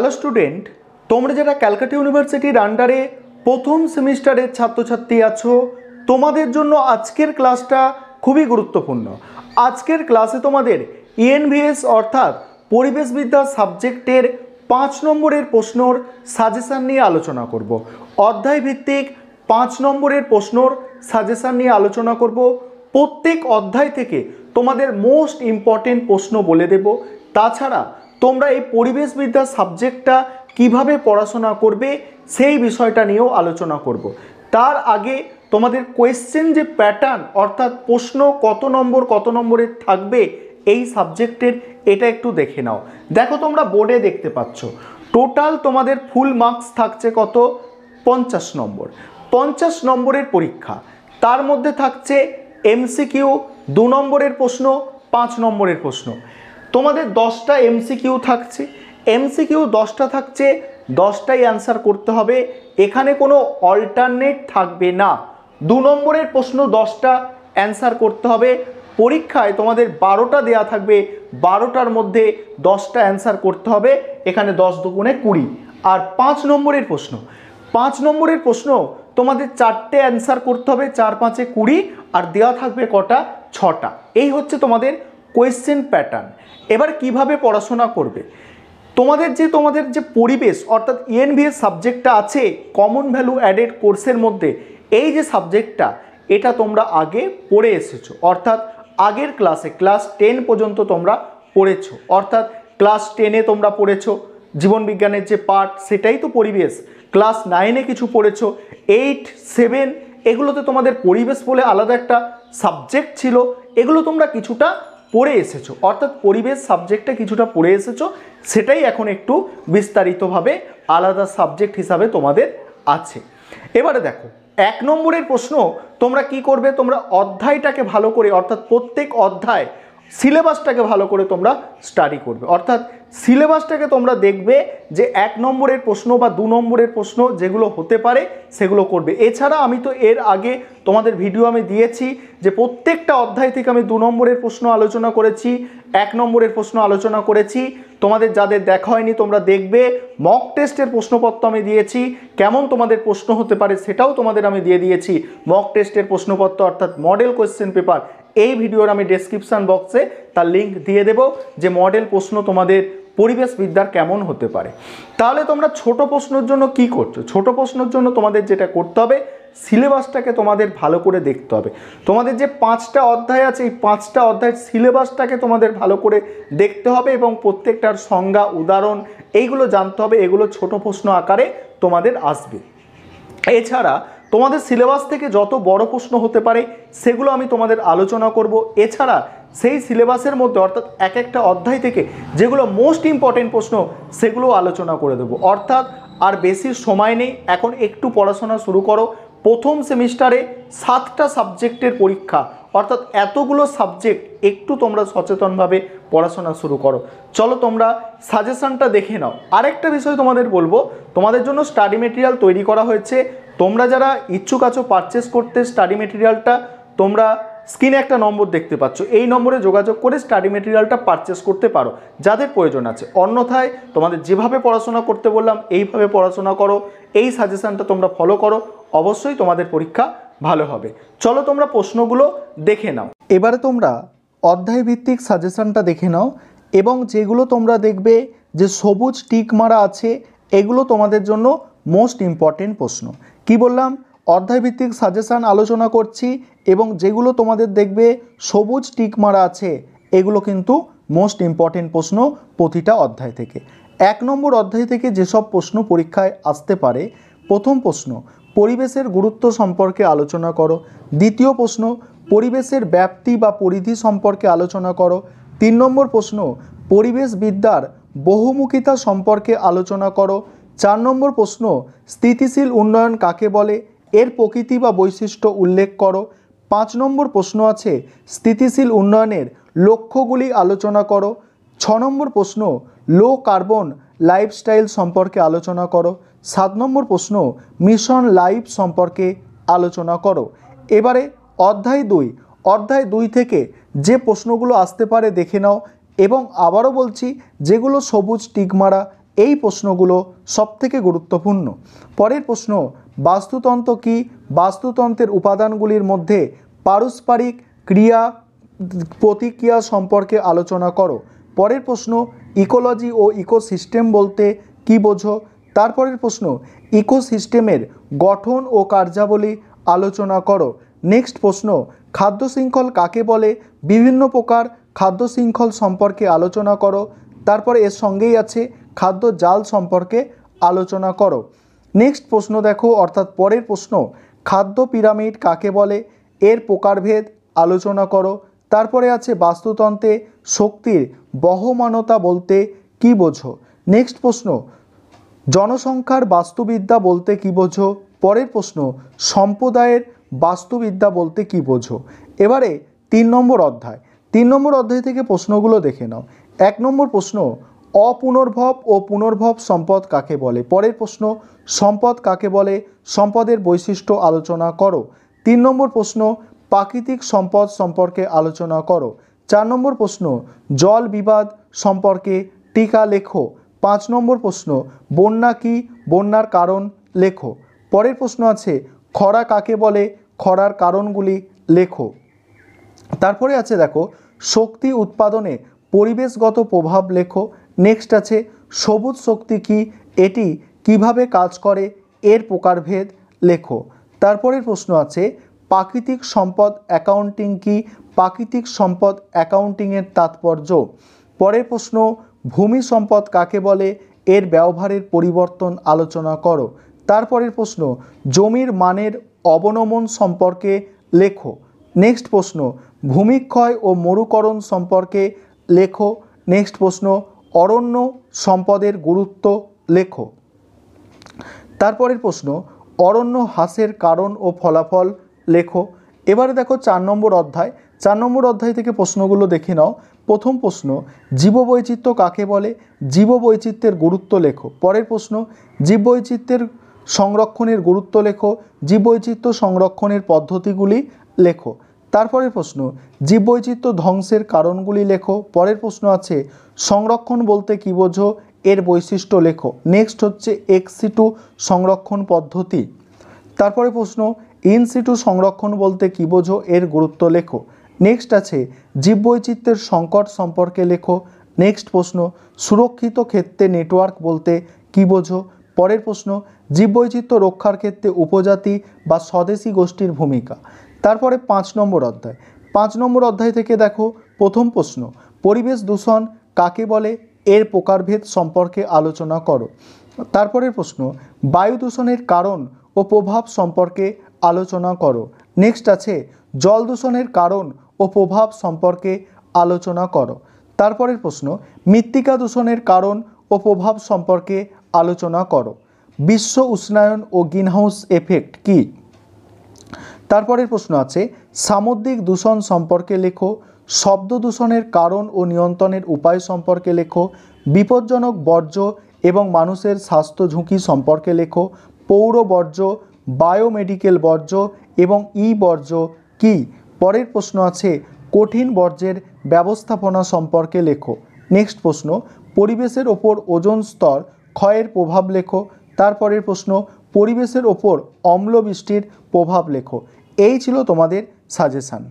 Hello student, তোমরা যারা ক্যালকাটা ইউনিভার্সিটির আন্ডারে প্রথম সেমিস্টারের ছাত্রছাত্রী আছো, তোমাদের জন্য আজকের ক্লাসটা খুবই গুরুত্বপূর্ণ। আজকের ক্লাসে তোমাদের ইএনভিএস অর্থাৎ পরিবেশবিদ্যা সাবজেক্টের 5 নম্বরের প্রশ্নর সাজেশান নিয়ে আলোচনা করব। অধ্যায় ভিত্তিক 5 নম্বরের প্রশ্নর সাজেশান নিয়ে আলোচনা করব। প্রত্যেক অধ্যায় থেকে তোমাদের মোস্ট ইম্পর্টেন্ট প্রশ্ন বলে দেব। তাছাড়া তোমরা এই পরিবেশবিদ্যা সাবজেক্টটা কিভাবে পড়াশোনা করবে সেই বিষয়টা নিয়েও আলোচনা করব। তার আগে তোমাদের কোয়েশ্চেন যে প্যাটার্ন অর্থাৎ প্রশ্ন কত নম্বরের থাকবে এই সাবজেক্টের, এটা একটু দেখে নাও। দেখো, তোমরা বোর্ডে দেখতে পাচ্ছ টোটাল তোমাদের ফুল মার্কস থাকছে কত? 50 নম্বর। 50 নম্বরের পরীক্ষা, তার মধ্যে থাকছে এমসিকিউ 2 নম্বরের প্রশ্ন, 5 নম্বরের প্রশ্ন। তোমাদের 10টা এমসিকিউ থাকছে, এমসিকিউ 10টা থাকছে, 10টাই অ্যান্সার করতে হবে। এখানে কোনো অল্টারনেট থাকবে না। 2 নম্বরের প্রশ্ন 10টা অ্যান্সার করতে হবে। পরীক্ষায় তোমাদের 12টা দেয়া থাকবে, 12টার মধ্যে 10টা অ্যান্সার করতে হবে। এখানে 10 দুগুণে 20। আর 5 নম্বরের প্রশ্ন, 5 নম্বরের প্রশ্ন তোমাদের 4টে অ্যান্সার করতে হবে, 4 5 20, আর দেওয়া থাকবে কটা? 6টা। এই হচ্ছে তোমাদের কোয়েশ্চেন প্যাটার্ন। এবার কিভাবে পড়াশোনা করবে? তোমাদের যে পরিবেশ অর্থাৎ ইএনভিএস সাবজেক্টটা আছে কমন ভ্যালু অ্যাডেড কোর্সের মধ্যে, এই যে সাবজেক্টটা, এটা তোমরা আগে পড়ে এসেছো, অর্থাৎ আগের ক্লাসে ক্লাস 10 পর্যন্ত তোমরা পড়েছো। অর্থাৎ ক্লাস 10-এ তোমরা পড়েছো জীবন বিজ্ঞানের যে পার্ট, সেটাই তো পরিবেশ। ক্লাস 9-এ কিছু পড়েছো, 8, 7 এগুলোতে তোমাদের পরিবেশ বলে আলাদা একটা সাবজেক্ট ছিল, এগুলো তোমরা কিছুটা পড়ে এসেছো। অর্থাৎ পরিবেশ সাবজেক্টটা কিছুটা পড়ে এসেছো, সেটাই এখন একটু বিস্তারিতভাবে আলাদা সাবজেক্ট হিসাবে তোমাদের আছে। এবারে দেখো, 1 নম্বরের প্রশ্ন তোমরা কি করবে? তোমরা অধ্যায়টাকে ভালো করে, অর্থাৎ প্রত্যেক অধ্যায় সিলেবাসটাকে ভালো করে তোমরা স্টাডি করবে। অর্থাৎ সিলেবাসটাকে তোমরা দেখবে যে 1 নম্বরের প্রশ্ন বা 2 নম্বরের প্রশ্ন যেগুলো হতে পারে সেগুলো করবে। এছাড়া আমি তো এর আগে তোমাদের ভিডিও আমি দিয়েছি যে প্রত্যেকটা অধ্যায় থেকে আমি 2 নম্বরের প্রশ্ন আলোচনা করেছি, 1 নম্বরের প্রশ্ন আলোচনা করেছি। তোমাদের যাদের দেখা হয়নি তোমরা দেখবে। মক টেস্টের প্রশ্নপত্র আমি দিয়েছি, কেমন তোমাদের প্রশ্ন হতে পারে সেটাও তোমাদের আমি দিয়ে দিয়েছি। মক টেস্টের প্রশ্নপত্র অর্থাৎ মডেল কোয়েশ্চেন পেপার, এই ভিডিওর আমি ডেসক্রিপশান বক্সে তার লিঙ্ক দিয়ে দেব যে মডেল প্রশ্ন তোমাদের পরিবেশবিদ্যার কেমন হতে পারে। তাহলে তোমরা ছোট প্রশ্নের জন্য কি করছো? ছোট প্রশ্নের জন্য তোমাদের যেটা করতে হবে, সিলেবাসটাকে তোমাদের ভালো করে দেখতে হবে। তোমাদের যে 5টা অধ্যায় আছে, এই 5টা অধ্যায়ের সিলেবাসটাকে তোমাদের ভালো করে দেখতে হবে এবং প্রত্যেকটার সংজ্ঞা, উদাহরণ এইগুলো জানতে হবে। এগুলো ছোট প্রশ্ন আকারে তোমাদের আসবে। এছাড়া তোমাদের সিলেবাস থেকে যত বড় প্রশ্ন হতে পারে সেগুলো আমি তোমাদের আলোচনা করব। এছাড়া সেই সিলেবাসের মধ্যে অর্থাৎ এক একটা অধ্যায় থেকে যেগুলো মোস্ট ইম্পর্টেন্ট প্রশ্ন সেগুলো আলোচনা করে দেবো। অর্থাৎ আর বেশি সময় নেই, এখন একটু পড়াশোনা শুরু করো। প্রথম সেমিস্টারে 7টা সাবজেক্টের পরীক্ষা, অর্থাৎ এতগুলো সাবজেক্ট, একটু তোমরা সচেতনভাবে পড়াশোনা শুরু করো। চলো তোমরা সাজেশনটা দেখে নাও। আরেকটা বিষয় তোমাদের বলবো, তোমাদের জন্য স্টাডি মেটেরিয়াল তৈরি করা হয়েছে। তোমরা যারা ইচ্ছুক আছো পারচেস করতে স্টাডি মেটেরিয়ালটা, তোমরা স্ক্রিনে একটা নম্বর দেখতে পাচ্ছ, এই নম্বরে যোগাযোগ করে স্টাডি মেটেরিয়ালটা পারচেস করতে পারো যাদের প্রয়োজন আছে। অন্যথায় তোমাদের যেভাবে পড়াশোনা করতে বললাম এইভাবে পড়াশোনা করো, এই সাজেশনটা তোমরা ফলো করো, অবশ্যই তোমাদের পরীক্ষা ভালো হবে। চলো তোমরা প্রশ্নগুলো দেখে নাও। এবারে তোমরা অধ্যায় ভিত্তিক সাজেশনটা দেখে নাও এবং যেগুলো তোমরা দেখবে যে সবুজ টিক মারা আছে, এগুলো তোমাদের জন্য মোস্ট ইম্পর্টেন্ট প্রশ্ন। কি বললাম? অধ্যায় ভিত্তিক সাজেশান আলোচনা করছি এবং যেগুলো তোমাদের দেখবে সবুজ টিক মারা আছে, এগুলো কিন্তু মোস্ট ইম্পর্টেন্ট প্রশ্ন প্রতিটা অধ্যায় থেকে। 1 নম্বর অধ্যায় থেকে যেসব প্রশ্ন পরীক্ষায় আসতে পারে, প্রথম প্রশ্ন পরিবেশের গুরুত্ব সম্পর্কে আলোচনা করো। দ্বিতীয় প্রশ্ন পরিবেশের ব্যাপ্তি বা পরিধি সম্পর্কে আলোচনা করো। 3 নম্বর প্রশ্ন পরিবেশবিদ্যার বহুমুখিতা সম্পর্কে আলোচনা করো। 4 নম্বর প্রশ্ন স্থিতিশীল উন্নয়ন কাকে বলে, এর প্রকৃতি বা বৈশিষ্ট্য উল্লেখ করো। 5 নম্বর প্রশ্ন আছে স্থিতিশীল উন্নয়নের লক্ষ্যগুলি আলোচনা করো। 6 নম্বর প্রশ্ন লো কার্বন লাইফস্টাইল সম্পর্কে আলোচনা করো। 7 নম্বর প্রশ্ন মিশন লাইফ সম্পর্কে আলোচনা করো। এবারে অধ্যায় 2 থেকে যে প্রশ্নগুলো আসতে পারে দেখে নাও এবং আবারও বলছি যেগুলো সবুজ টিক মারা এই প্রশ্নগুলো সবথেকে গুরুত্বপূর্ণ। পরের প্রশ্ন, বাস্তুতন্ত্র কি? বাস্তুতন্ত্রের উপাদানগুলির মধ্যে পারস্পরিক ক্রিয়া প্রতিক্রিয়া সম্পর্কে আলোচনা করো। পরের প্রশ্ন, ইকোলজি ও ইকোসিস্টেম বলতে কি বোঝো? তারপরের প্রশ্ন, ইকোসিস্টেমের গঠন ও কার্যাবলী আলোচনা করো। নেক্সট প্রশ্ন, খাদ্য শৃঙ্খল কাকে বলে? বিভিন্ন প্রকার খাদ্য শৃঙ্খল সম্পর্কে আলোচনা করো। তারপরে এর সঙ্গেই আছে খাদ্য জাল সম্পর্কে আলোচনা করো। নেক্সট প্রশ্ন দেখো, অর্থাৎ পরের প্রশ্ন, খাদ্য পিরামিড কাকে বলে? এর প্রকারভেদ আলোচনা করো। তারপরে আছে বাস্তুতন্ত্রে শক্তির বহমানতা বলতে কি বোঝো? নেক্সট প্রশ্ন, জনসংখ্যার বাস্তুবিদ্যা বলতে কি বোঝো? পরের প্রশ্ন, সম্প্রদায়ের বাস্তুবিদ্যা বলতে কি বোঝো? এবারে 3 নম্বর অধ্যায়। 3 নম্বর অধ্যায় থেকে প্রশ্নগুলো দেখে নাও। 1 নম্বর প্রশ্ন, অপুনর্ভব ও পুনর্ভব সম্পদ কাকে বলে? পরের প্রশ্ন, সম্পদ কাকে বলে? সম্পদের বৈশিষ্ট্য আলোচনা করো। 3 নম্বর প্রশ্ন, প্রাকৃতিক সম্পদ সম্পর্কে আলোচনা করো। 4 নম্বর প্রশ্ন, জল বিবাদ সম্পর্কে টিকা লেখো। 5 নম্বর প্রশ্ন, বন্যা কি? বন্যার কারণ লেখো। পরের প্রশ্ন আছে, খরা কাকে বলে? খরার কারণগুলি লেখো। তারপরে আছে দেখো, শক্তি উৎপাদনে পরিবেশগত প্রভাব লেখো। নেক্সট আছে, সবুজ শক্তি কি? এটি কিভাবে কাজ করে? এর প্রকারভেদ লেখো। তারপরের প্রশ্ন আছে, প্রাকৃতিক সম্পদ অ্যাকাউন্টিং কি? প্রাকৃতিক সম্পদ অ্যাকাউন্টিংয়ের তাৎপর্য। পরের প্রশ্ন, ভূমি সম্পদ কাকে বলে? এর ব্যবহারের পরিবর্তন আলোচনা করো। তারপরের প্রশ্ন, জমির মানের অবনমন সম্পর্কে লেখো। নেক্সট প্রশ্ন, ভূমিক্ষয় ও মরুকরণ সম্পর্কে লেখো। নেক্সট প্রশ্ন, অরণ্য সম্পদের গুরুত্ব লেখো। তারপরের প্রশ্ন, অরণ্য হ্রাসের কারণ ও ফলাফল লেখো। এবারে দেখো 4 নম্বর অধ্যায়। 4 নম্বর অধ্যায় থেকে প্রশ্নগুলো দেখে নাও। প্রথম প্রশ্ন, জীববৈচিত্র্য কাকে বলে? জীববৈচিত্র্যের গুরুত্ব লেখো। পরের প্রশ্ন, জীববৈচিত্র্যের সংরক্ষণের গুরুত্ব লেখো। জীববৈচিত্র্য সংরক্ষণের পদ্ধতিগুলি লেখো। তারপরের প্রশ্ন, জীববৈচিত্র্য ধ্বংসের কারণগুলি লেখো। পরের প্রশ্ন আছে, সংরক্ষণ বলতে কী বোঝো? এর বৈশিষ্ট্য লেখো। নেক্সট হচ্ছে এক্স-সিটু সংরক্ষণ পদ্ধতি। তারপরে প্রশ্ন, ইন-সিটু সংরক্ষণ বলতে কী বোঝো? এর গুরুত্ব লেখো। নেক্সট আছে, জীববৈচিত্র্যের সংকট সম্পর্কে লেখো। নেক্সট প্রশ্ন, সুরক্ষিত ক্ষেত্রে নেটওয়ার্ক বলতে কী বোঝো? পরের প্রশ্ন, জীববৈচিত্র্য রক্ষার ক্ষেত্রে উপজাতি বা স্বদেশী গোষ্ঠীর ভূমিকা। তারপরে 5 নম্বর অধ্যায়। 5 নম্বর অধ্যায় থেকে দেখো, প্রথম প্রশ্ন, পরিবেশ দূষণ কাকে বলে? এর প্রকারভেদ সম্পর্কে আলোচনা করো। তারপরের প্রশ্ন, বায়ু দূষণের কারণ ও প্রভাব সম্পর্কে আলোচনা করো। নেক্সট আছে, জল দূষণের কারণ ও প্রভাব সম্পর্কে আলোচনা করো। তারপরের প্রশ্ন, মৃত্তিকা দূষণের কারণ ও প্রভাব সম্পর্কে আলোচনা করো। বিশ্ব উষ্ণায়ন ও গ্রিনহাউস এফেক্ট কি? তারপরের প্রশ্ন আছে, সামুদ্রিক দূষণ সম্পর্কে লেখো। শব্দ দূষণের কারণ ও নিয়ন্ত্রণের উপায় সম্পর্কে লেখো। বিপজ্জনক বর্জ্য এবং মানুষের স্বাস্থ্য ঝুঁকি সম্পর্কে লেখো। পৌর বর্জ্য, বায়োমেডিকেল বর্জ্য এবং বর্জ্য কি? পরের প্রশ্ন আছে, কঠিন বর্জ্যের ব্যবস্থাপনা সম্পর্কে লেখো। নেক্সট প্রশ্ন, পরিবেশের ওপর ওজোন স্তর ক্ষয়ের প্রভাব লেখো। তারপরের প্রশ্ন, পরিবেশের ওপর অম্লবৃষ্টির প্রভাব লেখো। এই ছিল তোমাদের সাজেশান।